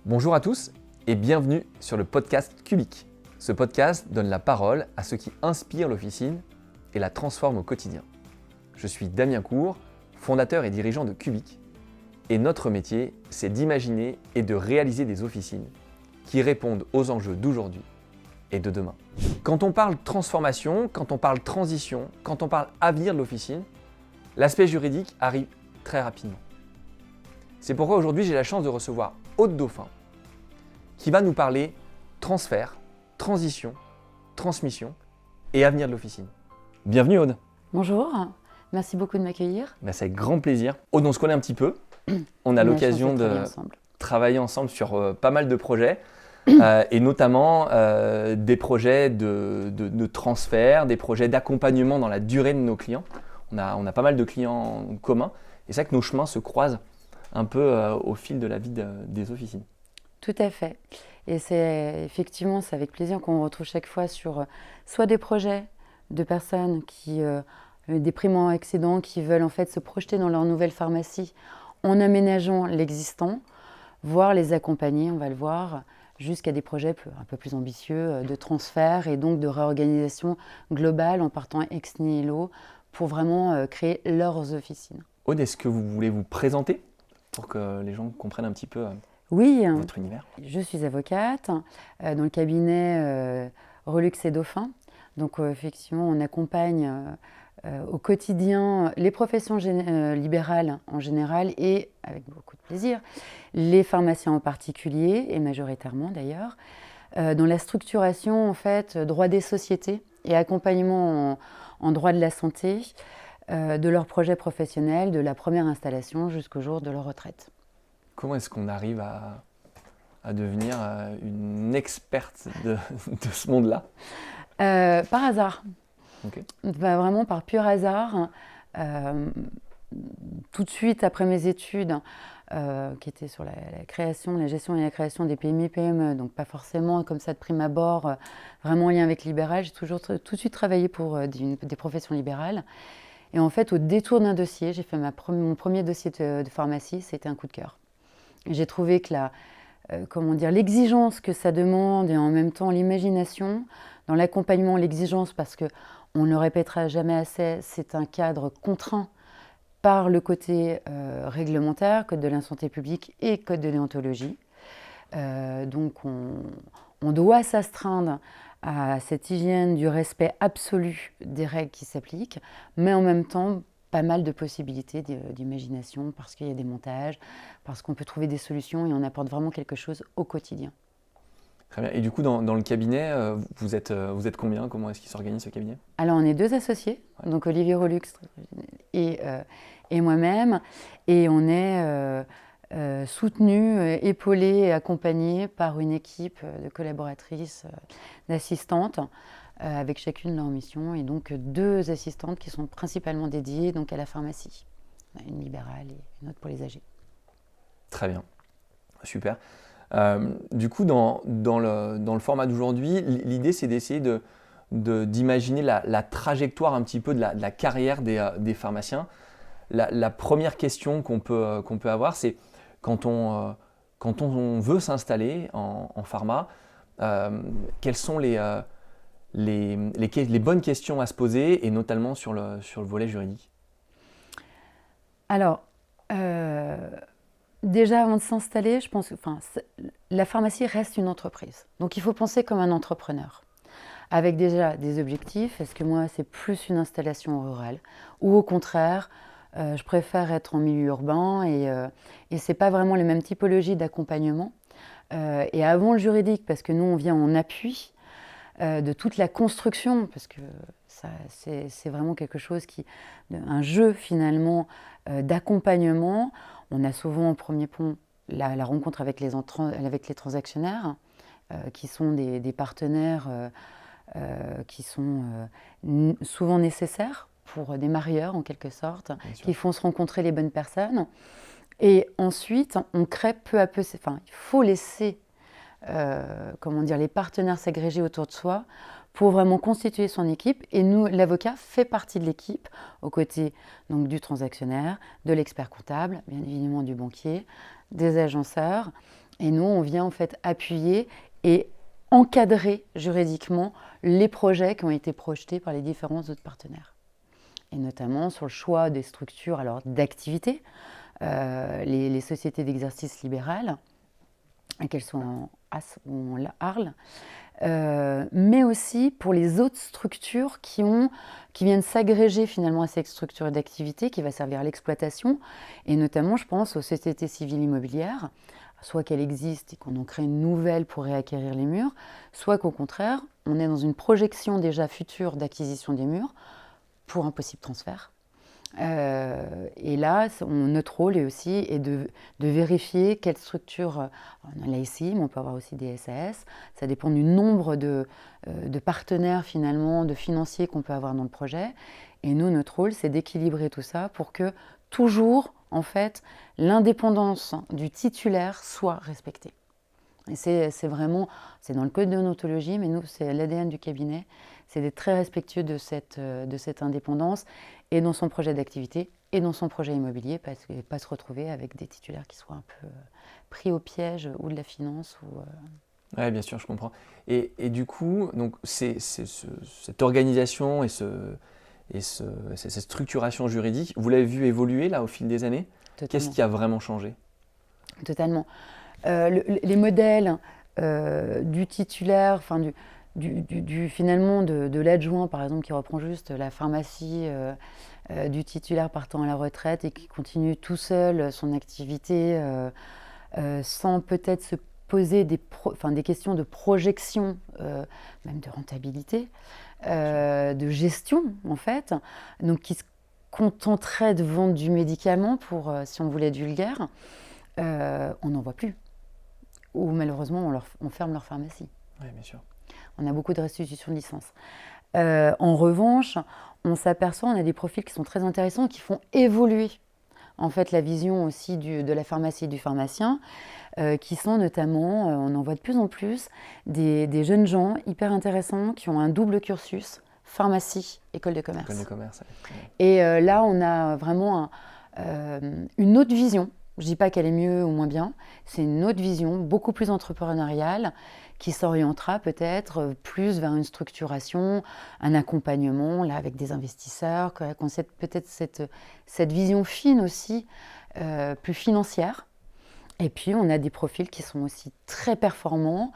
Bonjour à tous et bienvenue sur le podcast Cubic. Ce podcast donne la parole à ceux qui inspirent l'officine et la transforment au quotidien. Je suis Damien Cour, fondateur et dirigeant de Cubic. Et notre métier, c'est d'imaginer et de réaliser des officines qui répondent aux enjeux d'aujourd'hui et de demain. Quand on parle transformation, quand on parle transition, quand on parle avenir de l'officine, l'aspect juridique arrive très rapidement. C'est pourquoi aujourd'hui j'ai la chance de recevoir Aude Dauphin, qui va nous parler transfert, transition, transmission et avenir de l'officine. Bienvenue Aude. Bonjour, merci beaucoup de m'accueillir. C'est avec grand plaisir. Aude, on se connaît un petit peu. On a l'occasion de travailler ensemble sur pas mal de projets et notamment des projets de transfert, des projets d'accompagnement dans la durée de nos clients. On a pas mal de clients communs et c'est vrai que nos chemins se croisent un peu au fil de la vie des officines. Tout à fait. Et c'est avec plaisir qu'on retrouve chaque fois sur soit des projets de personnes qui, des primo-accédants qui veulent en fait se projeter dans leur nouvelle pharmacie en aménageant l'existant, voire les accompagner, on va le voir, jusqu'à des projets un peu plus ambitieux de transfert et donc de réorganisation globale en partant ex nihilo pour vraiment créer leurs officines. Aude, est-ce que vous voulez vous présenter pour que les gens comprennent un petit peu Oui, votre univers? Je suis avocate dans le cabinet Relux et Dauphin. Donc effectivement, on accompagne au quotidien les professions libérales en général et, avec beaucoup de plaisir, les pharmaciens en particulier, et majoritairement d'ailleurs, dans la structuration en fait, droit des sociétés et accompagnement en droit de la santé de leurs projets professionnels, de la première installation jusqu'au jour de leur retraite. Comment est-ce qu'on arrive à devenir une experte de ce monde-là? Par hasard. Okay. Vraiment par pur hasard. Tout de suite après mes études, qui étaient sur la création, la gestion et la création des PME, donc pas forcément comme ça de prime abord, vraiment en lien avec libéral. J'ai toujours tout de suite travaillé pour des professions libérales. Et en fait, au détour d'un dossier, j'ai fait mon premier dossier de pharmacie, c'était un coup de cœur. J'ai trouvé que l'exigence que ça demande et en même temps l'imagination, dans l'accompagnement, l'exigence, parce qu'on ne le répétera jamais assez, c'est un cadre contraint par le côté réglementaire, Code de la santé publique et Code de déontologie. Donc on doit s'astreindre à cette hygiène du respect absolu des règles qui s'appliquent, mais en même temps, pas mal de possibilités d'imagination parce qu'il y a des montages, parce qu'on peut trouver des solutions et on apporte vraiment quelque chose au quotidien. Très bien. Et du coup, dans le cabinet, vous êtes combien? Comment est-ce qu'il s'organise ce cabinet? Alors, on est 2 associés, donc Olivier Relux et moi-même, et on est soutenus, épaulés et accompagnés par une équipe de collaboratrices, d'assistantes, avec chacune leur mission, et donc 2 assistantes qui sont principalement dédiées donc, à la pharmacie, une libérale et une autre pour les âgés. Très bien, super. Du coup, dans le format d'aujourd'hui, l'idée c'est d'essayer d'imaginer la trajectoire un petit peu de la carrière des pharmaciens. La première question qu'on peut avoir, c'est quand on veut s'installer en pharma, quelles sont les bonnes questions à se poser, et notamment sur le volet juridique? Alors, déjà avant de s'installer, je pense que la pharmacie reste une entreprise. Donc il faut penser comme un entrepreneur, avec déjà des objectifs. Est-ce que moi, c'est plus une installation rurale? Ou au contraire, je préfère être en milieu urbain et ce n'est pas vraiment les mêmes typologies d'accompagnement. Et avant le juridique, parce que nous, on vient en appui de toute la construction, parce que ça, c'est vraiment quelque chose un jeu finalement d'accompagnement. On a souvent en premier point la rencontre avec les transactionnaires, qui sont des partenaires qui sont souvent nécessaires pour des marieurs en quelque sorte, qui font se rencontrer les bonnes personnes. Et ensuite, on crée peu à peu, il faut laisser les partenaires s'agréger autour de soi pour vraiment constituer son équipe. Et nous, l'avocat fait partie de l'équipe, aux côtés donc, du transactionnaire, de l'expert comptable, bien évidemment du banquier, des agenceurs, Et nous, on vient en fait appuyer et encadrer juridiquement les projets qui ont été projetés par les différents autres partenaires. Et notamment sur le choix des structures d'activité, les sociétés d'exercice libéral, qu'elles soient en AS ou en ARL, mais aussi pour les autres structures qui viennent s'agréger finalement à cette structure d'activité qui va servir à l'exploitation, et notamment je pense aux sociétés civiles immobilières, soit qu'elles existent et qu'on en crée une nouvelle pour réacquérir les murs, soit qu'au contraire, on est dans une projection déjà future d'acquisition des murs pour un possible transfert. Et là, notre rôle est aussi de vérifier quelle structure, on a la SCI, mais on peut avoir aussi des SAS, ça dépend du nombre de partenaires finalement, de financiers qu'on peut avoir dans le projet. Et nous, notre rôle, c'est d'équilibrer tout ça pour que toujours, en fait, l'indépendance du titulaire soit respectée. Et c'est vraiment, c'est dans le code de déontologie, mais nous, c'est l'ADN du cabinet, c'est d'être très respectueux de cette indépendance et dans son projet d'activité et dans son projet immobilier, parce que pas se retrouver avec des titulaires qui soient un peu pris au piège ou de la finance. Oui, bien sûr, je comprends. Et du coup, donc, cette organisation et cette structuration juridique, vous l'avez vu évoluer là au fil des années? Totalement. Qu'est-ce qui a vraiment changé? Totalement. Les modèles du titulaire, enfin finalement de l'adjoint par exemple qui reprend juste la pharmacie du titulaire partant à la retraite et qui continue tout seul son activité sans peut-être se poser des questions de projection, même de rentabilité, de gestion en fait, donc qui se contenterait de vendre du médicament pour, si on voulait être vulgaire, on n'en voit plus. Ou malheureusement, on ferme leur pharmacie. Oui, bien sûr. On a beaucoup de restitutions de licences. En revanche, on s'aperçoit, on a des profils qui sont très intéressants, qui font évoluer en fait la vision aussi de la pharmacie et du pharmacien, qui sont notamment, on en voit de plus en plus, des jeunes gens hyper intéressants qui ont un double cursus, pharmacie, école de commerce. École de commerce, oui. Et là, on a vraiment une autre vision. Je ne dis pas qu'elle est mieux ou moins bien, c'est une autre vision, beaucoup plus entrepreneuriale, qui s'orientera peut-être plus vers une structuration, un accompagnement là, avec des investisseurs, peut-être cette vision fine aussi, plus financière. Et puis on a des profils qui sont aussi très performants,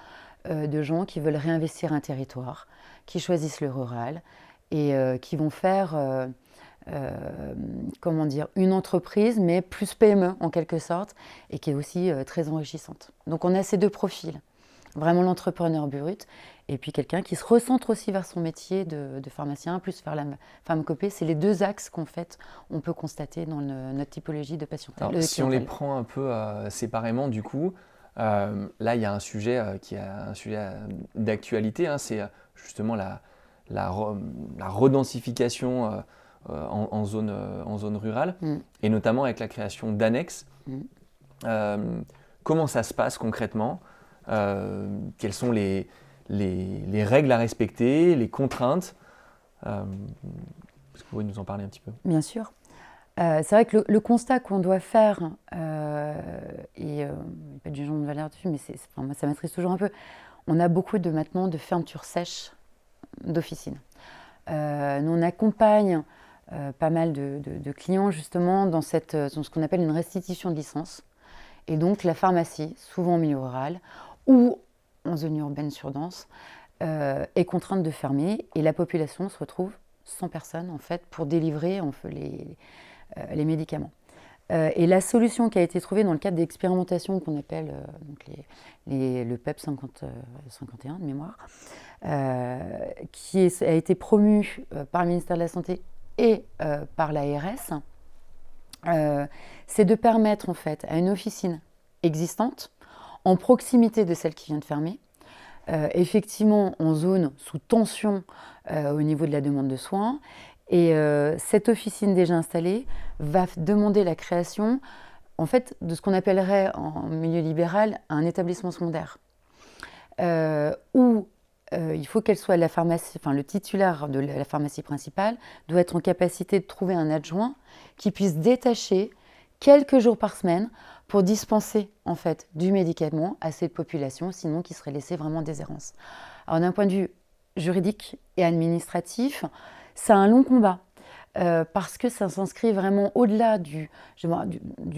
de gens qui veulent réinvestir un territoire, qui choisissent le rural et qui vont faire... une entreprise, mais plus PME en quelque sorte, et qui est aussi très enrichissante. Donc on a ces deux profils, vraiment l'entrepreneur brut, et puis quelqu'un qui se recentre aussi vers son métier de pharmacien, plus vers la pharmacopée. C'est les deux axes qu'on fait, on peut constater dans notre typologie de patients. Si on les prend un peu séparément, du coup, là il y a un sujet qui est un sujet d'actualité, hein, c'est justement la redensification en zone rurale, et notamment avec la création d'annexes. Comment ça se passe concrètement? Quelles sont les règles à respecter, les contraintes? Est-ce que vous pouvez nous en parler un petit peu? Bien sûr. C'est vrai que le constat qu'on doit faire, et il n'y a pas de jugement de valeur dessus, mais moi, ça m'attriste toujours un peu, on a beaucoup maintenant de fermetures sèches d'officines. Nous, on accompagne pas mal de clients justement dans ce qu'on appelle une restitution de licence. Et donc la pharmacie, souvent en milieu rural ou en zone urbaine surdense, est contrainte de fermer et la population se retrouve sans personne en fait pour délivrer les médicaments. Et la solution qui a été trouvée dans le cadre d'expérimentations qu'on appelle le PEP 51 de mémoire, qui a été promue par le ministère de la Santé et par l'ARS, c'est de permettre en fait à une officine existante, en proximité de celle qui vient de fermer, effectivement en zone sous tension au niveau de la demande de soins, et cette officine déjà installée va demander la création en fait de ce qu'on appellerait en milieu libéral un établissement secondaire, où il faut qu'elle soit la pharmacie, enfin le titulaire de la pharmacie principale doit être en capacité de trouver un adjoint qui puisse détacher quelques jours par semaine pour dispenser en fait du médicament à cette population, sinon qui serait laissée vraiment en déshérence. Alors d'un point de vue juridique et administratif, c'est un long combat. Parce que ça s'inscrit vraiment au-delà du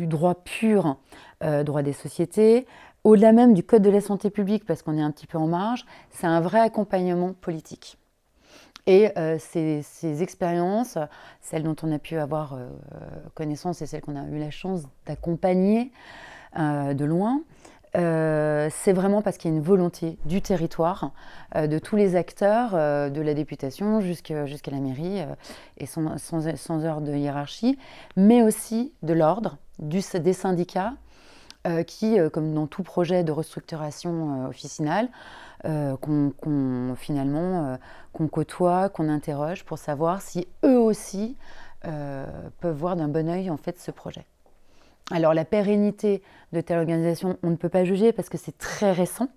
droit pur, droit des sociétés, au-delà même du code de la santé publique, parce qu'on est un petit peu en marge, c'est un vrai accompagnement politique. Et ces expériences, celles dont on a pu avoir connaissance et celles qu'on a eu la chance d'accompagner de loin, c'est vraiment parce qu'il y a une volonté du territoire, de tous les acteurs, de la députation jusqu'à la mairie, et sans heure de hiérarchie, mais aussi de l'ordre, des syndicats, qui, comme dans tout projet de restructuration officinale, qu'on côtoie, qu'on interroge pour savoir si eux aussi peuvent voir d'un bon œil en fait ce projet. Alors la pérennité de telle organisation, on ne peut pas juger parce que c'est très récent,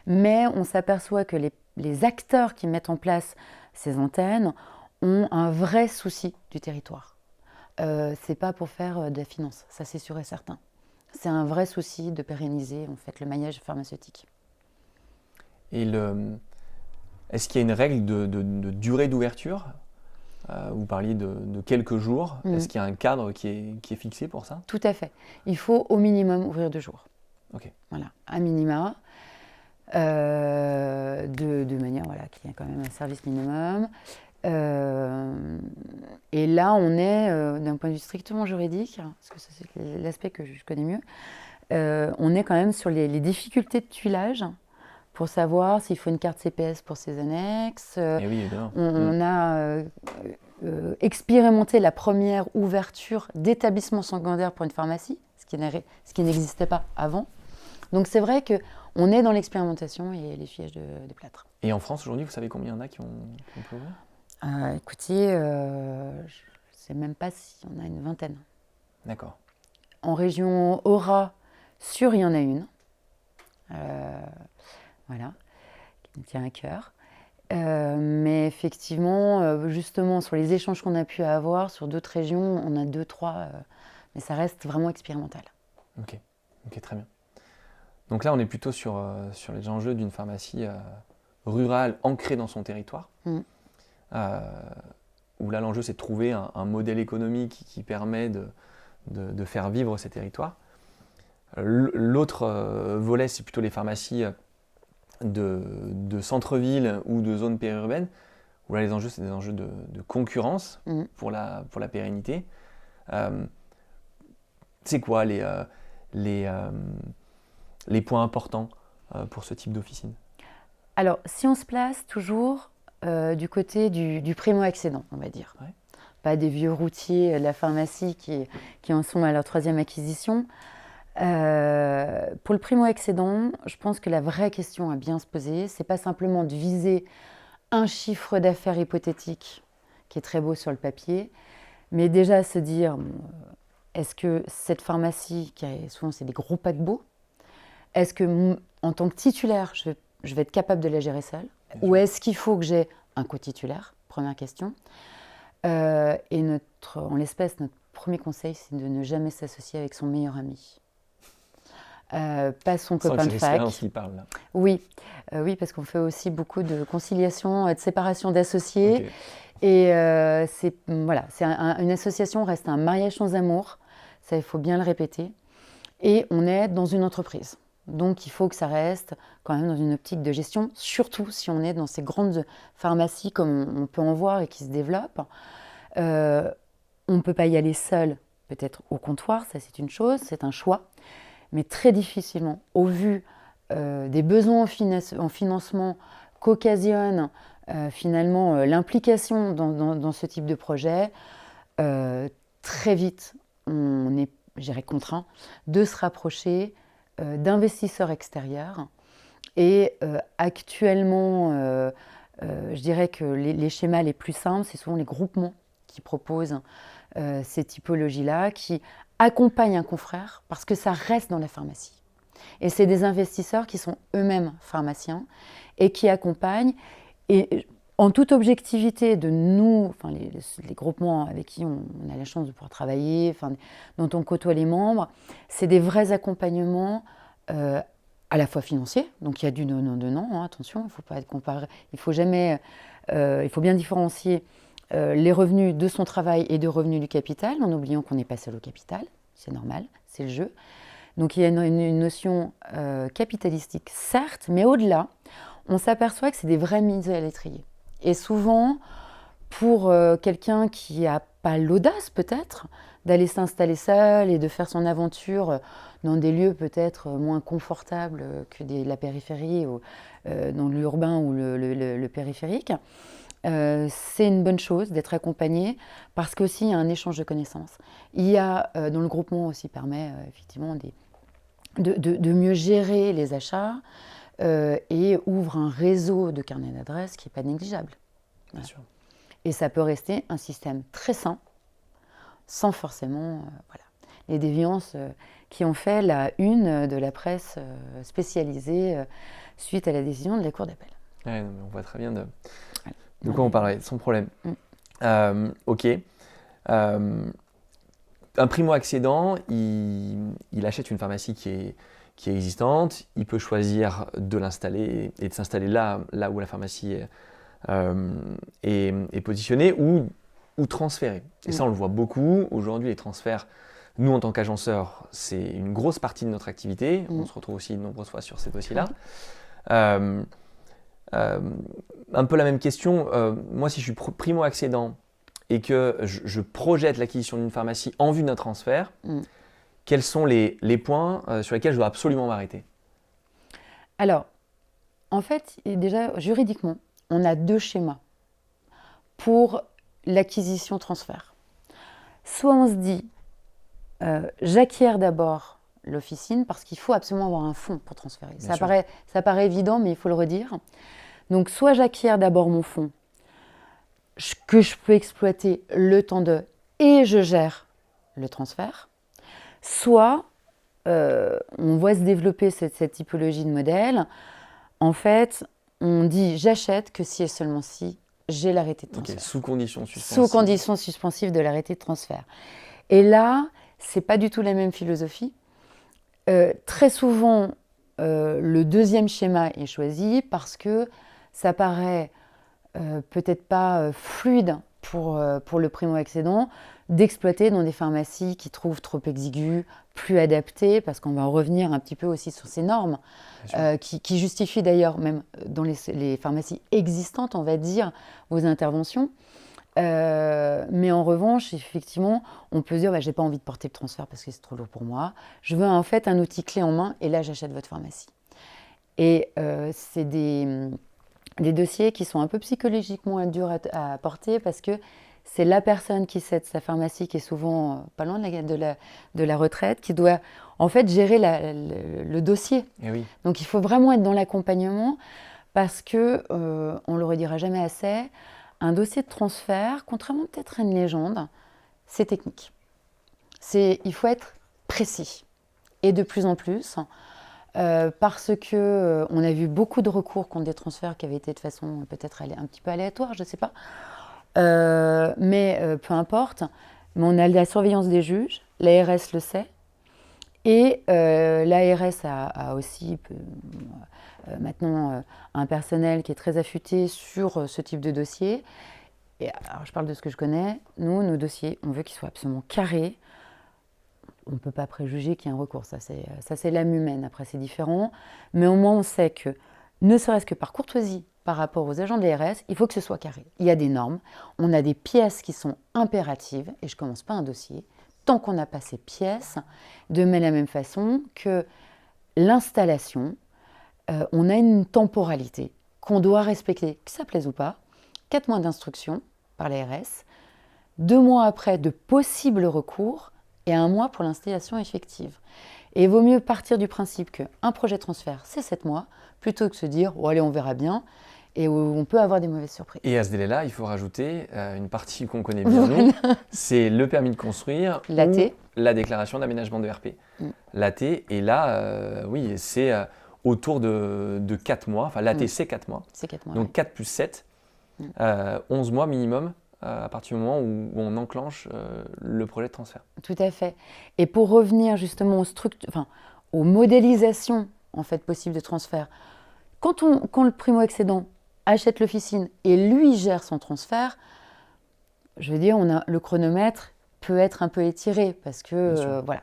mais on s'aperçoit que les acteurs qui mettent en place ces antennes ont un vrai souci du territoire. C'est pas pour faire de la finance, ça c'est sûr et certain. C'est un vrai souci de pérenniser en fait le maillage pharmaceutique. Et est-ce qu'il y a une règle de durée d'ouverture ? Vous parliez de quelques jours. Est-ce qu'il y a un cadre qui est fixé pour ça ? Tout à fait. Il faut au minimum ouvrir 2 jours. Ok. Voilà, à minima, de manière qu'il y ait quand même un service minimum. Et là, on est, d'un point de vue strictement juridique, parce que ça c'est l'aspect que je connais mieux, on est quand même sur les difficultés de tuilage, pour savoir s'il faut une carte CPS pour ces annexes. Oui, évidemment. On a expérimenté la première ouverture d'établissement secondaire pour une pharmacie, ce qui n'existait pas avant. Donc c'est vrai qu'on est dans l'expérimentation et les filages de plâtre. Et en France aujourd'hui, vous savez combien il y en a qui ont pu ouvrir ? Écoutez, je ne sais même pas si on a une vingtaine. D'accord. En région Aura, il y en a une. Voilà, qui me tient à cœur. Mais effectivement, justement, sur les échanges qu'on a pu avoir, sur d'autres régions, on a 2-3, mais ça reste vraiment expérimental. Ok, très bien. Donc là, on est plutôt sur les enjeux d'une pharmacie rurale ancrée dans son territoire, où là, l'enjeu, c'est de trouver un modèle économique qui permet de faire vivre ces territoires. L'autre volet, c'est plutôt les pharmacies de centre-ville ou de zones périurbaines, où là les enjeux c'est des enjeux de concurrence pour la pérennité. C'est quoi les points importants pour ce type d'officine ? Alors, si on se place toujours du côté du primo-accédant, on va dire, pas des vieux routiers de la pharmacie qui en sont à leur 3e acquisition. Pour le primo-accédant, je pense que la vraie question à bien se poser, c'est pas simplement de viser un chiffre d'affaires hypothétique qui est très beau sur le papier, mais déjà se dire est-ce que cette pharmacie, souvent c'est des gros paquebots, est-ce que en tant que titulaire, je vais être capable de la gérer seule, ou est-ce qu'il faut que j'ai un co-titulaire ? Première question. Et en l'espèce, notre premier conseil, c'est de ne jamais s'associer avec son meilleur ami. Pas son copain de fac. Qui parle, là. Oui, parce qu'on fait aussi beaucoup de conciliation, de séparation d'associés. Okay. Et une association reste un mariage sans amour, ça il faut bien le répéter. Et on est dans une entreprise. Donc il faut que ça reste quand même dans une optique de gestion, surtout si on est dans ces grandes pharmacies comme on peut en voir et qui se développent. On ne peut pas y aller seul, peut-être au comptoir, ça c'est une chose, c'est un choix. Mais très difficilement, au vu des besoins en financement qu'occasionne finalement l'implication dans ce type de projet, très vite, on est, je dirais, contraint de se rapprocher d'investisseurs extérieurs. Et actuellement, je dirais que les schémas les plus simples, c'est souvent les groupements qui proposent ces typologies-là, qui accompagnent un confrère parce que ça reste dans la pharmacie. Et c'est des investisseurs qui sont eux-mêmes pharmaciens et qui accompagnent. Et En toute objectivité de nous, enfin les groupements avec qui on a la chance de pouvoir travailler, enfin, dont on côtoie les membres, c'est des vrais accompagnements à la fois financiers, donc il y a du donnant-donnant, hein, attention, il ne faut pas être comparé, il faut bien différencier les revenus de son travail et de revenus du capital, en oubliant qu'on n'est pas seul au capital, c'est normal, c'est le jeu. Donc il y a une notion capitalistique, certes, mais au-delà, on s'aperçoit que c'est des vraies mises à l'étrier. Et souvent, pour quelqu'un qui n'a pas l'audace peut-être d'aller s'installer seul et de faire son aventure dans des lieux peut-être moins confortables que la périphérie, ou dans l'urbain ou le périphérique, c'est une bonne chose d'être accompagné parce qu'aussi il y a un échange de connaissances. Il y a, dont le groupement aussi permet effectivement de mieux gérer les achats et ouvre un réseau de carnets d'adresses qui n'est pas négligeable. Bien sûr. Et ça peut rester un système très sain, sans forcément les déviances qui ont fait la une de la presse spécialisée suite à la décision de la Cour d'appel. Ouais, on voit très bien de quoi on parlerait, sans problème. Ok. Un primo-accédant, il achète une pharmacie qui est existante, il peut choisir de l'installer et de s'installer là où la pharmacie est positionnée ou transférer. Et ça, on le voit beaucoup. Aujourd'hui, les transferts, nous, en tant qu'agenceurs, c'est une grosse partie de notre activité. On se retrouve aussi de nombreuses fois sur ces dossiers-là. Un peu la même question. Moi, si je suis primo-accédant et que je projette l'acquisition d'une pharmacie en vue d'un transfert, quels sont les points sur lesquels je dois absolument m'arrêter? Alors, en fait, déjà, juridiquement, on a 2 schémas pour l'acquisition-transfert. Soit on se dit, j'acquiers d'abord l'officine parce qu'il faut absolument avoir un fonds pour transférer. Ça paraît évident, mais il faut le redire. Donc, soit j'acquiers d'abord mon fonds que je peux exploiter le temps et je gère le transfert. Soit on voit se développer cette typologie de modèle. En fait, on dit j'achète que si et seulement si j'ai l'arrêté de transfert. Sous condition suspensive. Sous condition suspensive de l'arrêté de transfert. Et là, c'est pas du tout la même philosophie. Très souvent, le deuxième schéma est choisi parce que ça paraît peut-être pas fluide pour le primo-accédant d'exploiter dans des pharmacies qui trouvent trop exiguës, plus adaptées, parce qu'on va revenir un petit peu aussi sur ces normes, qui justifient d'ailleurs, même dans les pharmacies existantes, on va dire, vos interventions. Mais en revanche, effectivement, on peut se dire, j'ai pas envie de porter le transfert parce que c'est trop lourd pour moi. Je veux en fait un outil clé en main, et là, j'achète votre pharmacie. Et c'est des dossiers qui sont un peu psychologiquement durs à porter parce que c'est la personne qui cède sa pharmacie, qui est souvent pas loin de la retraite, qui doit en fait gérer le dossier. Et oui. Donc il faut vraiment être dans l'accompagnement parce que, on le redira jamais assez, un dossier de transfert, contrairement peut-être à une légende, c'est technique. Il faut être précis. Et de plus en plus, parce que on a vu beaucoup de recours contre des transferts qui avaient été de façon peut-être un petit peu aléatoire, je ne sais pas. Mais peu importe, mais on a la surveillance des juges, l'ARS le sait, et l'ARS a aussi maintenant un personnel qui est très affûté sur ce type de dossier. Et alors, je parle de ce que je connais. Nous, nos dossiers, on veut qu'ils soient absolument carrés. On ne peut pas préjuger qu'il y ait un recours, ça c'est l'âme humaine, après c'est différent. Mais au moins on sait que, ne serait-ce que par courtoisie par rapport aux agents de l'ARS, il faut que ce soit carré. Il y a des normes, on a des pièces qui sont impératives, et je ne commence pas un dossier tant qu'on n'a pas ces pièces, de la même façon que l'installation, on a une temporalité qu'on doit respecter, que ça plaise ou pas, 4 mois d'instruction par l'ARS, 2 mois après de possibles recours, et 1 mois pour l'installation effective. Et il vaut mieux partir du principe qu'un projet de transfert, c'est 7 mois, plutôt que se dire « oh, allez, on verra bien », et où on peut avoir des mauvaises surprises. Et à ce délai-là, il faut rajouter une partie qu'on connaît bien, nous, c'est le permis de construire l'AT. ou la déclaration d'aménagement de RP. L'AT, et là, oui, c'est autour de 4 mois, enfin l'AT c'est 4 mois. C'est 4 mois. Donc 4 plus 7, 11 mois minimum à partir du moment où on enclenche le projet de transfert. Tout à fait. Et pour revenir justement aux modélisations en fait, possibles de transfert, quand le primo-accédant achète l'officine et lui gère son transfert, je veux dire, le chronomètre peut être un peu étiré parce que voilà,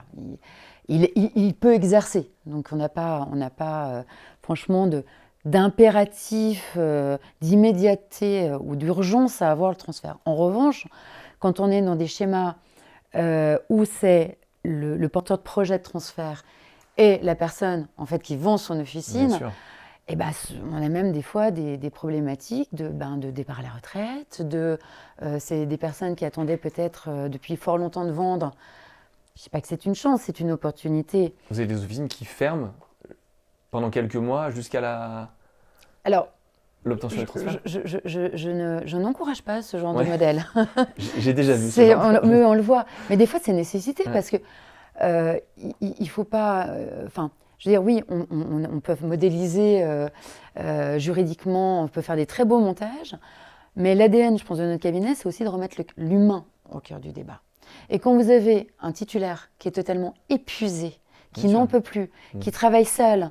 il peut exercer. Donc on n'a pas franchement d'impératif, d'immédiateté ou d'urgence à avoir le transfert. En revanche, quand on est dans des schémas où c'est le porteur de projet de transfert et la personne en fait qui vend son officine, et ben, on a même des fois des problématiques de départ à la retraite, c'est des personnes qui attendaient peut-être depuis fort longtemps de vendre. Je ne dis pas que c'est une chance, c'est une opportunité. Vous avez des officines qui ferment pendant quelques mois jusqu'à l'obtention du transfert. Je n'encourage pas ce genre de modèle. J'ai déjà vu ça. On le voit. Mais des fois, c'est nécessité parce que il ne faut pas... je veux dire, oui, on peut modéliser juridiquement, on peut faire des très beaux montages, mais l'ADN, je pense, de notre cabinet, c'est aussi de remettre l'humain au cœur du débat. Et quand vous avez un titulaire qui est totalement épuisé, qui n'en peut plus, qui travaille seul,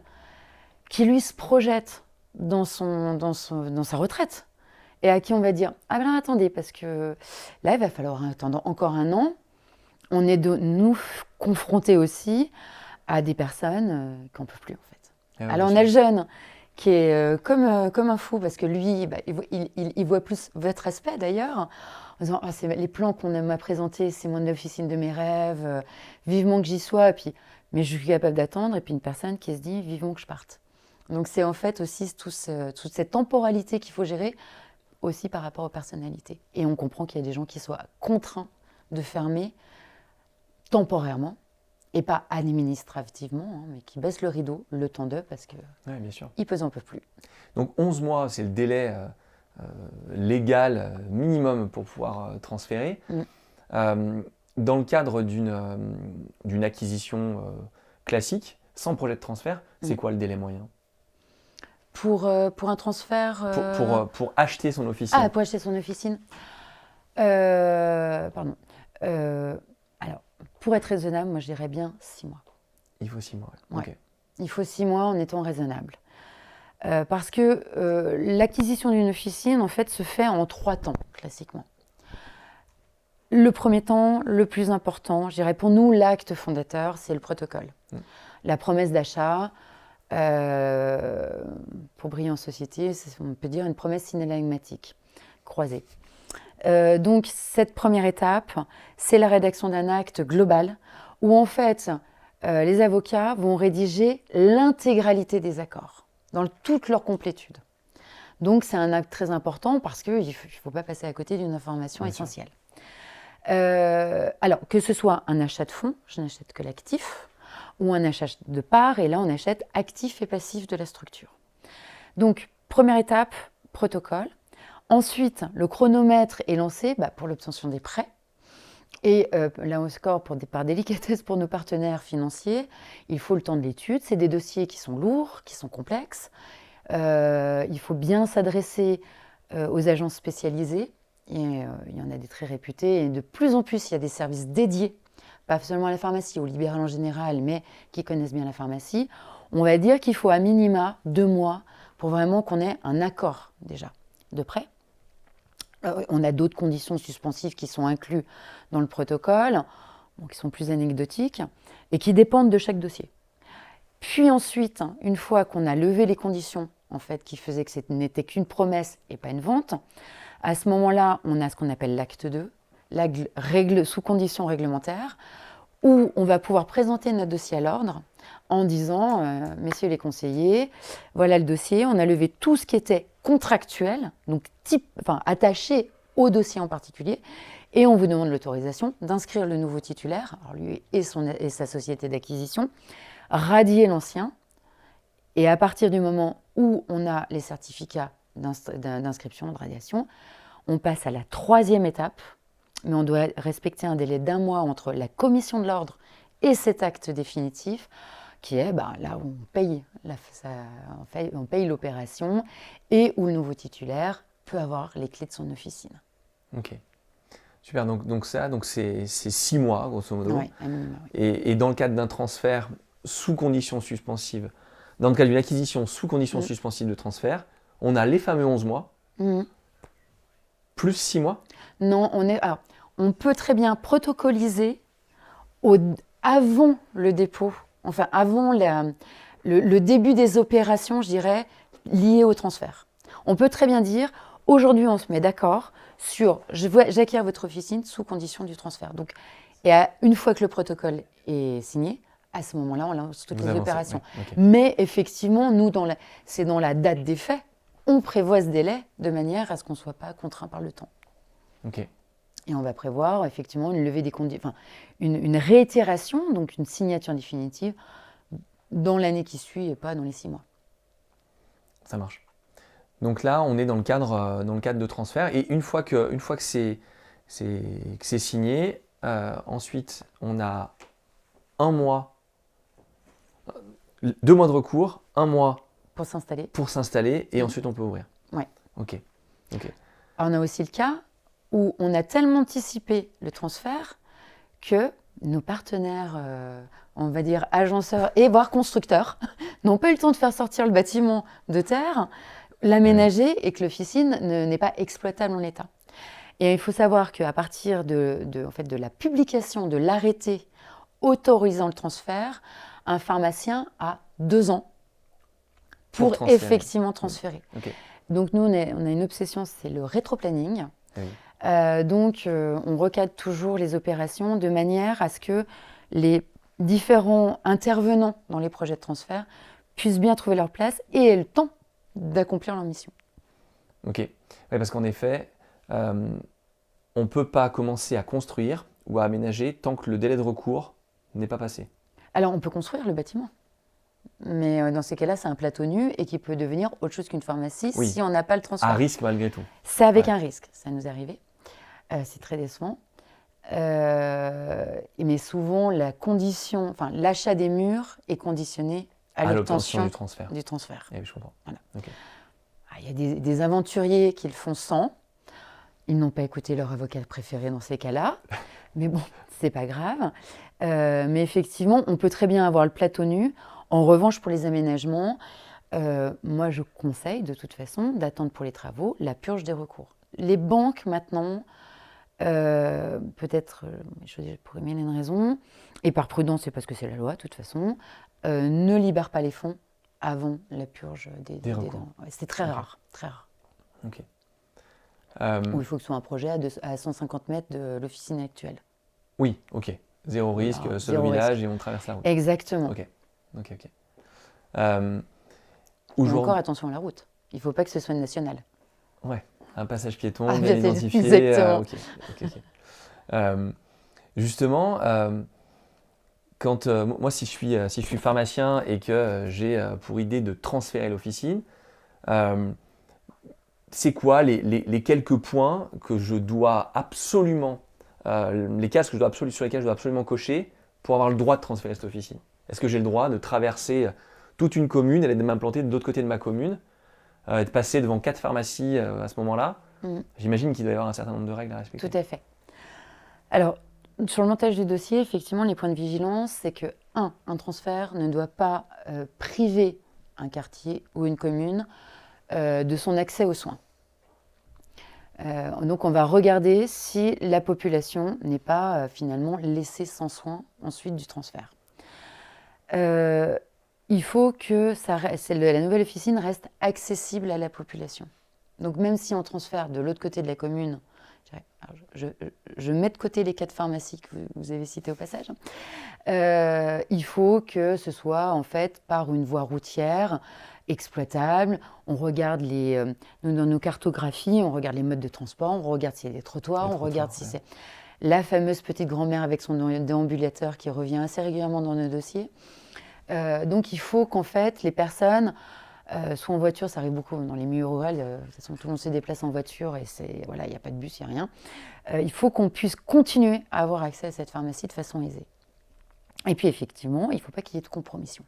qui lui se projette dans sa retraite, et à qui on va dire « Ah ben attendez, parce que là, il va falloir attendre encore un an », on est nous confrontés aussi à des personnes qui n'en peuvent plus, en fait. Alors, on a le jeune qui est comme un fou, parce que lui, il voit plus votre aspect, d'ailleurs, en disant « c'est les plans qu'on m'a présentés, c'est mon officine de mes rêves, vivement que j'y sois, mais je suis capable d'attendre », et puis une personne qui se dit « vivement que je parte ». Donc, c'est en fait aussi toute cette temporalité qu'il faut gérer, aussi par rapport aux personnalités. Et on comprend qu'il y a des gens qui soient contraints de fermer temporairement, et pas administrativement, mais qui baissent le rideau le temps d'eux parce qu'ils n'en peuvent plus. Donc 11 mois, c'est le délai légal minimum pour pouvoir transférer. Dans le cadre d'une acquisition classique, sans projet de transfert, c'est quoi le délai moyen ? Pour un transfert pour acheter son officine. Ah, pour acheter son officine. Pardon. Alors, pour être raisonnable, moi je dirais bien 6 mois. Il faut 6 mois, ouais. Ok. Il faut 6 mois en étant raisonnable. Parce que l'acquisition d'une officine, en fait, se fait en 3 temps, classiquement. Le premier temps, le plus important, je dirais pour nous, l'acte fondateur, c'est le protocole. La promesse d'achat, pour briller en société, on peut dire une promesse synalagmatique, croisée. Donc, cette première étape, c'est la rédaction d'un acte global où, en fait, les avocats vont rédiger l'intégralité des accords, dans toute leur complétude. Donc, c'est un acte très important parce qu'il ne faut pas passer à côté d'une information essentielle. Alors, que ce soit un achat de fonds, je n'achète que l'actif, ou un achat de parts, et là, on achète actif et passif de la structure. Donc, première étape, protocole. Ensuite, le chronomètre est lancé pour l'obtention des prêts. Et là encore, par délicatesse pour nos partenaires financiers, il faut le temps de l'étude. C'est des dossiers qui sont lourds, qui sont complexes. Il faut bien s'adresser aux agences spécialisées. Et, il y en a des très réputés. Et de plus en plus, il y a des services dédiés, pas seulement à la pharmacie, au libéral en général, mais qui connaissent bien la pharmacie. On va dire qu'il faut à minima 2 mois pour vraiment qu'on ait un accord déjà de prêt. On a d'autres conditions suspensives qui sont incluses dans le protocole, qui sont plus anecdotiques, et qui dépendent de chaque dossier. Puis ensuite, une fois qu'on a levé les conditions en fait, qui faisaient que ce n'était qu'une promesse et pas une vente, à ce moment-là, on a ce qu'on appelle l'acte 2, sous conditions réglementaires, où on va pouvoir présenter notre dossier à l'ordre en disant « Messieurs les conseillers, voilà le dossier, on a levé tout ce qui était contractuel, donc attaché au dossier en particulier, et on vous demande l'autorisation d'inscrire le nouveau titulaire, alors lui et sa société d'acquisition, radier l'ancien, et à partir du moment où on a les certificats d'inscription, de radiation, on passe à la 3e étape, mais on doit respecter un délai d'1 mois entre la commission de l'ordre et cet acte définitif, qui est là où on paye l'opération et où le nouveau titulaire peut avoir les clés de son officine. Ok. Super, donc c'est 6 mois, grosso modo. Oui, à minima, oui. Et dans le cadre d'un transfert sous conditions suspensives, dans le cadre d'une acquisition sous conditions suspensives de transfert, on a les fameux 11 mois, plus 6 mois. Non, on peut très bien protocoliser avant le dépôt, enfin avant le début des opérations, je dirais, liées au transfert. On peut très bien dire, aujourd'hui on se met d'accord sur j'acquiers votre officine sous condition du transfert. Donc, une fois que le protocole est signé, à ce moment-là, on lance toutes les opérations. Ouais, okay. Mais effectivement, nous, c'est dans la date des faits, on prévoit ce délai de manière à ce qu'on ne soit pas contraint par le temps. Ok. Et on va prévoir effectivement une levée des conditions, une réitération, donc une signature définitive dans l'année qui suit et pas dans les 6 mois. Ça marche. Donc là, on est dans le cadre de transfert. Et une fois que c'est signé, ensuite, on a 2 mois de recours, 1 mois pour s'installer et ensuite on peut ouvrir. Oui. Ok. Alors, on a aussi le cas où on a tellement anticipé le transfert que nos partenaires, on va dire agenceurs et voire constructeurs, n'ont pas eu le temps de faire sortir le bâtiment de terre, l'aménager et que l'officine n'est pas exploitable en l'état. Et il faut savoir qu'à partir de la publication de l'arrêté autorisant le transfert, un pharmacien a 2 ans pour effectivement transférer. Okay. Donc nous, on a une obsession, c'est le rétroplanning. Oui. On recadre toujours les opérations de manière à ce que les différents intervenants dans les projets de transfert puissent bien trouver leur place et aient le temps d'accomplir leur mission. Ok. Oui, parce qu'en effet, on ne peut pas commencer à construire ou à aménager tant que le délai de recours n'est pas passé. Alors, on peut construire le bâtiment. Mais dans ces cas-là, c'est un plateau nu et qui peut devenir autre chose qu'une pharmacie si on n'a pas le transfert. À risque malgré tout. C'est avec un risque, ça nous est arrivé. C'est très décevant. Mais souvent, l'achat des murs est conditionné à l'obtention du transfert. Oui, je comprends. Voilà. Okay. Il y a des aventuriers qui le font sans. Ils n'ont pas écouté leur avocat préféré dans ces cas-là. Mais bon, c'est pas grave. Mais effectivement, on peut très bien avoir le plateau nu. En revanche, pour les aménagements, moi, je conseille de toute façon d'attendre pour les travaux la purge des recours. Les banques, maintenant, peut-être, pour mille et une raisons, et par prudence, c'est parce que c'est la loi, de toute façon, ne libèrent pas les fonds avant la purge des recours. C'est très rare, très rare. Ok. Ou il faut que ce soit un projet à 150 mètres de l'officine actuelle. Oui, ok. Zéro risque, seul au village et on traverse la route. Exactement. Ok. Encore attention à la route. Il ne faut pas que ce soit une nationale. Ouais, un passage piéton bien identifié. Exactement. Justement, quand moi, si je suis pharmacien et que j'ai pour idée de transférer l'officine, c'est quoi les quelques points que je dois absolument, les cases sur lesquelles je dois absolument cocher pour avoir le droit de transférer cette officine? Est-ce que j'ai le droit de traverser toute une commune, d'aller m'implanter de l'autre côté de ma commune, de passer devant 4 pharmacies à ce moment-là? J'imagine qu'il doit y avoir un certain nombre de règles à respecter. Tout à fait. Alors, sur le montage du dossier, effectivement, les points de vigilance, c'est que, un transfert ne doit pas priver un quartier ou une commune de son accès aux soins. Donc, on va regarder si la population n'est pas finalement laissée sans soins ensuite du transfert. Il faut que la nouvelle officine reste accessible à la population. Donc, même si on transfère de l'autre côté de la commune, je mets de côté les 4 pharmacies que vous avez citées au passage, il faut que ce soit en fait par une voie routière exploitable. On regarde dans nos cartographies, on regarde les modes de transport, on regarde s'il y a des trottoirs, on regarde si c'est la fameuse petite grand-mère avec son déambulateur qui revient assez régulièrement dans nos dossiers. Donc il faut qu'en fait les personnes soit en voiture, ça arrive beaucoup dans les milieux ruraux, de toute façon tout le monde se déplace en voiture et il n'y a pas de bus, il n'y a rien. Il faut qu'on puisse continuer à avoir accès à cette pharmacie de façon aisée. Et puis effectivement, il ne faut pas qu'il y ait de compromission.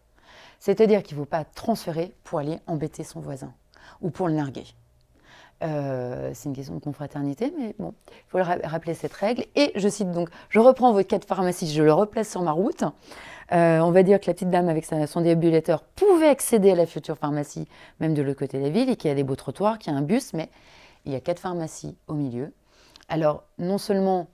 C'est-à-dire qu'il ne faut pas transférer pour aller embêter son voisin ou pour le narguer. C'est une question de confraternité, mais bon, il faut rappeler cette règle. Et je cite donc, je reprends votre cas de pharmacie, je le replace sur ma route. On va dire que la petite dame avec son déambulateur pouvait accéder à la future pharmacie, même de l'autre côté de la ville, et qu'il y a des beaux trottoirs, qu'il y a un bus, mais il y a 4 pharmacies au milieu. Alors, non seulement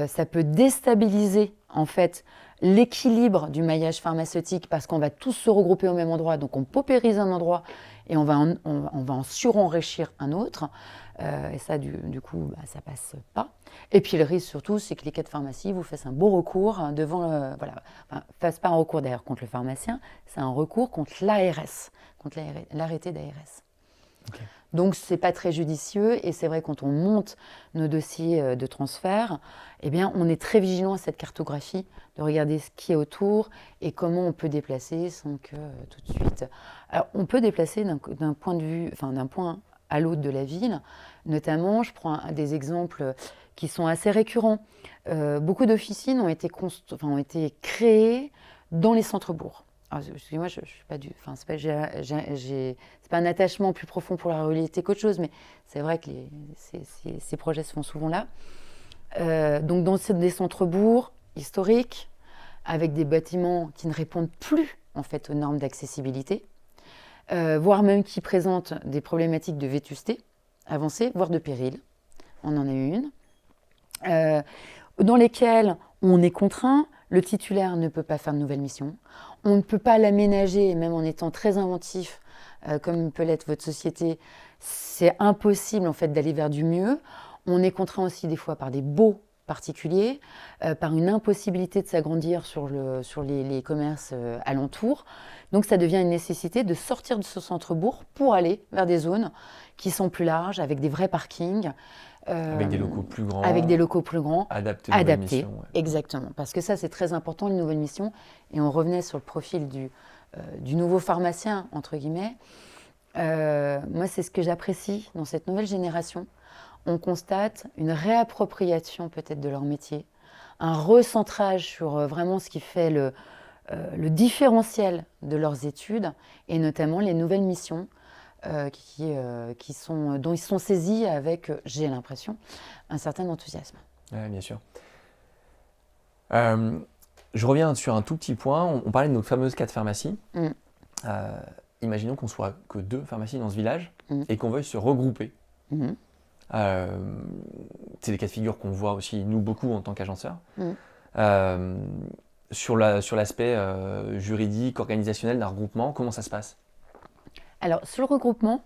ça peut déstabiliser en fait l'équilibre du maillage pharmaceutique parce qu'on va tous se regrouper au même endroit, donc on paupérise un endroit et on va en surenrichir un autre. Et ça, du coup, ça passe pas. Et puis le risque surtout, c'est que les 4 pharmacies vous fassent un beau recours devant, fassent pas un recours d'ailleurs contre le pharmacien, c'est un recours contre l'ARS, contre l'arrêté d'ARS. Okay. Donc, ce n'est pas très judicieux et c'est vrai quand on monte nos dossiers de transfert, eh bien, on est très vigilant à cette cartographie, de regarder ce qui est autour et comment on peut déplacer sans que tout de suite... Alors, on peut déplacer d'un point de vue, d'un point à l'autre de la ville, notamment, je prends des exemples qui sont assez récurrents. Beaucoup d'officines ont été créées dans les centres-bourgs. Excusez-moi, je suis pas c'est pas un attachement plus profond pour la ruralité qu'autre chose, mais c'est vrai que ces projets se font souvent là. Donc dans des centres-bourgs historiques, avec des bâtiments qui ne répondent plus en fait aux normes d'accessibilité, voire même qui présentent des problématiques de vétusté avancée, voire de péril. On en a eu une. Dans lesquelles on est contraint, le titulaire ne peut pas faire de nouvelles missions, on ne peut pas l'aménager, même en étant très inventif, comme peut l'être votre société, c'est impossible en fait d'aller vers du mieux. On est contraint aussi des fois par des baux particuliers, par une impossibilité de s'agrandir sur les commerces alentours. Donc ça devient une nécessité de sortir de ce centre-bourg pour aller vers des zones qui sont plus larges, avec des vrais parkings. Avec des locaux plus grands. Avec des locaux plus grands. Adaptés. Missions, ouais. Exactement. Parce que ça, c'est très important, les nouvelles missions. Et on revenait sur le profil du nouveau pharmacien, entre guillemets. Moi, c'est ce que j'apprécie dans cette nouvelle génération. On constate une réappropriation peut-être de leur métier, un recentrage sur vraiment ce qui fait le différentiel de leurs études, et notamment les nouvelles missions. Dont ils sont saisis avec, j'ai l'impression, un certain enthousiasme. Oui, bien sûr. Je reviens sur un tout petit point. On parlait de nos fameuses 4 pharmacies. Imaginons qu'on ne soit que 2 pharmacies dans ce village et qu'on veuille se regrouper. C'est des cas de figure qu'on voit aussi, nous, beaucoup en tant qu'agenceurs. Sur l'aspect juridique, organisationnel d'un regroupement, comment ça se passe ? Alors, sur le regroupement,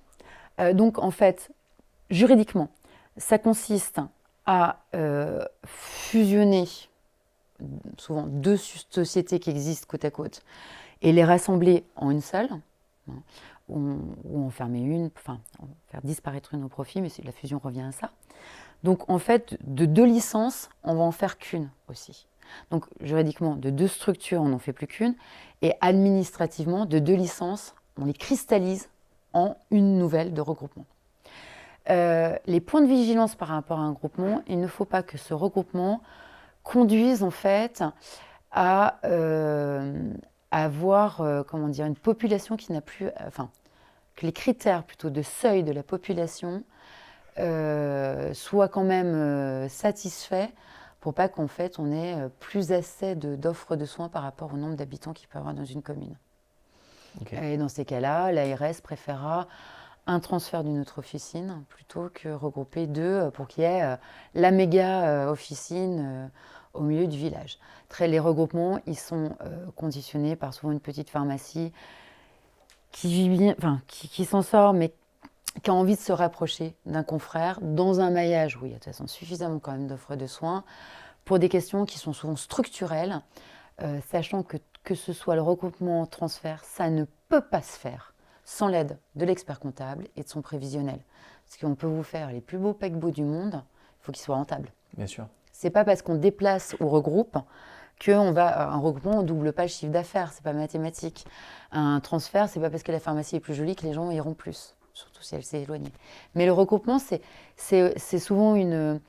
donc en fait, juridiquement, ça consiste à fusionner souvent 2 sociétés qui existent côte à côte et les rassembler en une seule, ou en fermer une, faire disparaître une au profit, mais la fusion revient à ça. Donc en fait, de 2 licences, on va en faire qu'une aussi. Donc juridiquement, de 2 structures, on n'en fait plus qu'une, et administrativement, de 2 licences, on les cristallise en une nouvelle de regroupement. Les points de vigilance par rapport à un groupement, il ne faut pas que ce regroupement conduise en fait à avoir une population qui n'a plus, que les critères plutôt de seuil de la population soient quand même satisfaits pour pas qu'en fait on ait plus assez d'offres de soins par rapport au nombre d'habitants qu'il peut y avoir dans une commune. Okay. Et dans ces cas-là, l'ARS préférera un transfert d'une autre officine plutôt que regrouper 2 pour qu'il y ait la méga officine au milieu du village. Les regroupements, ils sont conditionnés par souvent une petite pharmacie qui vit bien, qui s'en sort, mais qui a envie de se rapprocher d'un confrère dans un maillage où il y a de toute façon suffisamment quand même d'offres de soins pour des questions qui sont souvent structurelles, sachant que ce soit le regroupement transfert, ça ne peut pas se faire sans l'aide de l'expert comptable et de son prévisionnel. Parce qu'on peut vous faire les plus beaux paquebots du monde, il faut qu'ils soient rentables. Bien sûr. C'est pas parce qu'on déplace ou regroupe qu'un regroupement, on ne double pas le chiffre d'affaires, c'est pas mathématique. Un transfert, c'est pas parce que la pharmacie est plus jolie que les gens iront plus, surtout si elle s'est éloignée. Mais le regroupement, c'est souvent une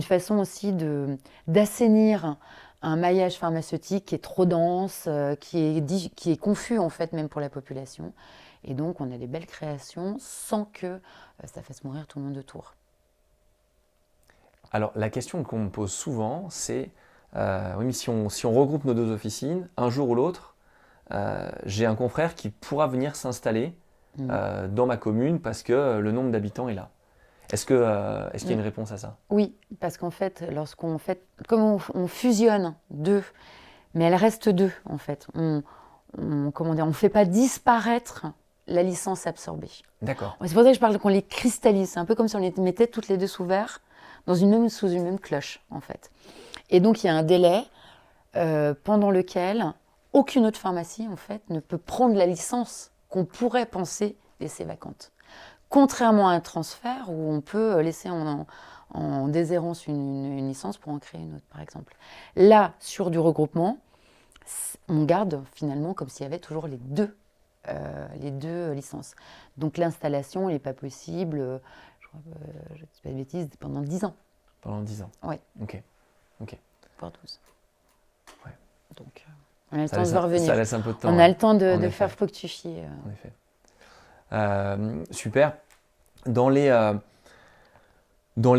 façon aussi d'assainir un maillage pharmaceutique qui est trop dense, qui est confus en fait même pour la population. Et donc, on a des belles créations sans que ça fasse mourir tout le monde autour. Alors, la question qu'on me pose souvent, c'est oui, mais si on regroupe nos 2 officines, un jour ou l'autre, j'ai un confrère qui pourra venir s'installer dans ma commune parce que le nombre d'habitants est là. Est-ce qu'il y a une réponse à ça? Oui, parce qu'en fait, comme on fusionne 2, mais elles restent 2 en fait. On ne fait pas disparaître la licence absorbée. D'accord. C'est pour ça que je parle qu'on les cristallise. C'est un peu comme si on les mettait toutes les 2 sous verre sous une même cloche en fait. Et donc il y a un délai pendant lequel aucune autre pharmacie en fait ne peut prendre la licence qu'on pourrait penser laisser vacante. Contrairement à un transfert où on peut laisser en déshérence une licence pour en créer une autre, par exemple. Là, sur du regroupement, on garde finalement comme s'il y avait toujours les deux licences. Donc l'installation n'est pas possible, je ne dis pas de bêtises, pendant 10 ans. Pendant 10 ans? Oui. Ok. Voire 12. Ouais. Donc on a le temps de revenir. Ça laisse un peu de temps. On a le temps de faire fructifier. En effet. Super. Dans les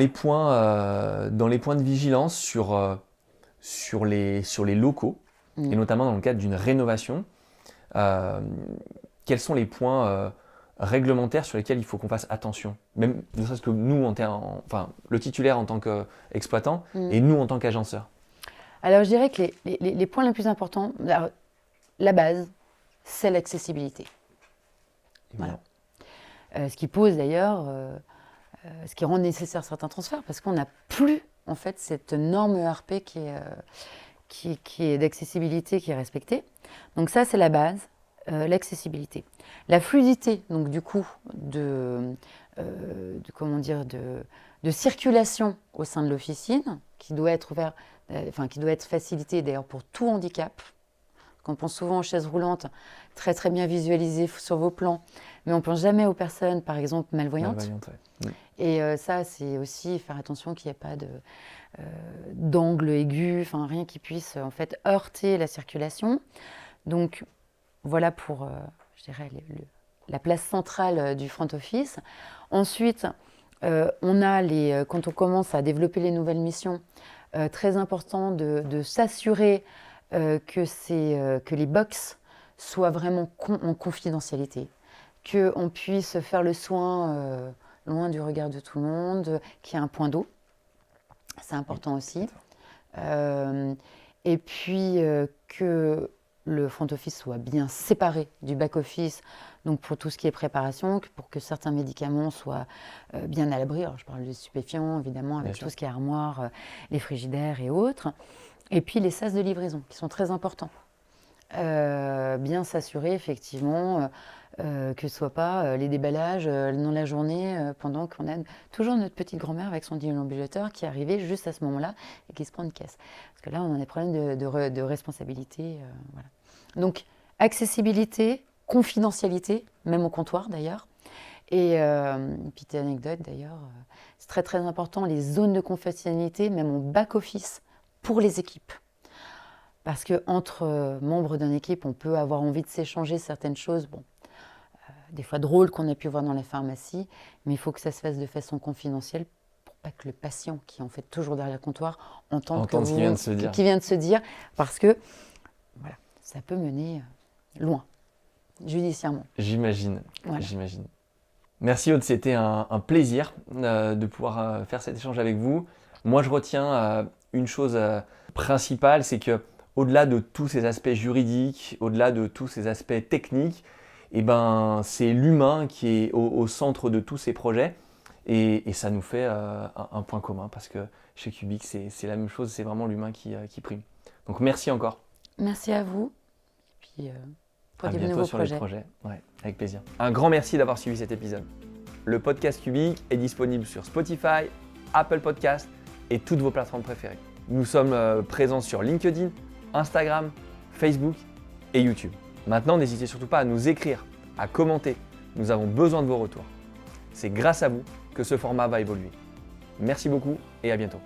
points de vigilance sur les locaux, et notamment dans le cadre d'une rénovation, quels sont les points réglementaires sur lesquels il faut qu'on fasse attention? Même ne serait-ce que nous, le titulaire en tant qu'exploitant et nous en tant qu'agenceur. Alors je dirais que les points les plus importants, la base, c'est l'accessibilité. Voilà. Ce qui pose d'ailleurs, ce qui rend nécessaire certains transferts, parce qu'on n'a plus en fait cette norme ERP qui est d'accessibilité qui est respectée. Donc ça, c'est la base, l'accessibilité. La fluidité, donc du coup, de circulation au sein de l'officine, qui doit être facilitée d'ailleurs pour tout handicap. On pense souvent aux chaises roulantes, très très bien visualisées sur vos plans, mais on ne pense jamais aux personnes, par exemple, malvoyantes. Ouais. Et ça, c'est aussi faire attention qu'il n'y ait pas d'angle aigu, rien qui puisse en fait heurter la circulation. Donc voilà pour, je dirais, la place centrale du front office. Ensuite, on a quand on commence à développer les nouvelles missions, très important de s'assurer que les box soient vraiment en confidentialité, qu'on puisse faire le soin loin du regard de tout le monde, qu'il y ait un point d'eau, c'est important aussi. Et puis que le front office soit bien séparé du back office, donc pour tout ce qui est préparation, pour que certains médicaments soient bien à l'abri. Alors je parle des stupéfiants, évidemment, avec tout ce qui est armoire, les frigidaires et autres. Et puis les sas de livraison, qui sont très importants. Bien s'assurer, effectivement, que ce ne soit pas les déballages dans la journée, pendant qu'on a toujours notre petite grand-mère avec son déambulateur qui est arrivée juste à ce moment-là et qui se prend une caisse. Parce que là, on a des problèmes de responsabilité. Voilà. Donc, accessibilité, confidentialité, même au comptoir d'ailleurs. Et petite anecdote d'ailleurs, c'est très très important, les zones de confidentialité, même au back-office, pour les équipes. Parce qu'entre membres d'une équipe, on peut avoir envie de s'échanger certaines choses, des fois drôles qu'on a pu voir dans la pharmacie, mais il faut que ça se fasse de façon confidentielle pour pas que le patient, qui est en fait toujours derrière le comptoir, entende ce qui vient de se dire, parce que voilà, ça peut mener loin, judiciairement. J'imagine. Merci Aude, c'était un plaisir de pouvoir faire cet échange avec vous. Moi, je retiens une chose principale, c'est que au-delà de tous ces aspects juridiques, au-delà de tous ces aspects techniques, c'est l'humain qui est au centre de tous ces projets. Et ça nous fait un point commun, parce que chez Cubic, c'est la même chose, c'est vraiment l'humain qui prime. Donc merci encore. Merci à vous. Et puis, pour des nouveaux sur les projets. Ouais, avec plaisir. Un grand merci d'avoir suivi cet épisode. Le podcast Cubic est disponible sur Spotify, Apple Podcasts et toutes vos plateformes préférées. Nous sommes présents sur LinkedIn, Instagram, Facebook et YouTube. Maintenant, n'hésitez surtout pas à nous écrire, à commenter. Nous avons besoin de vos retours. C'est grâce à vous que ce format va évoluer. Merci beaucoup et à bientôt.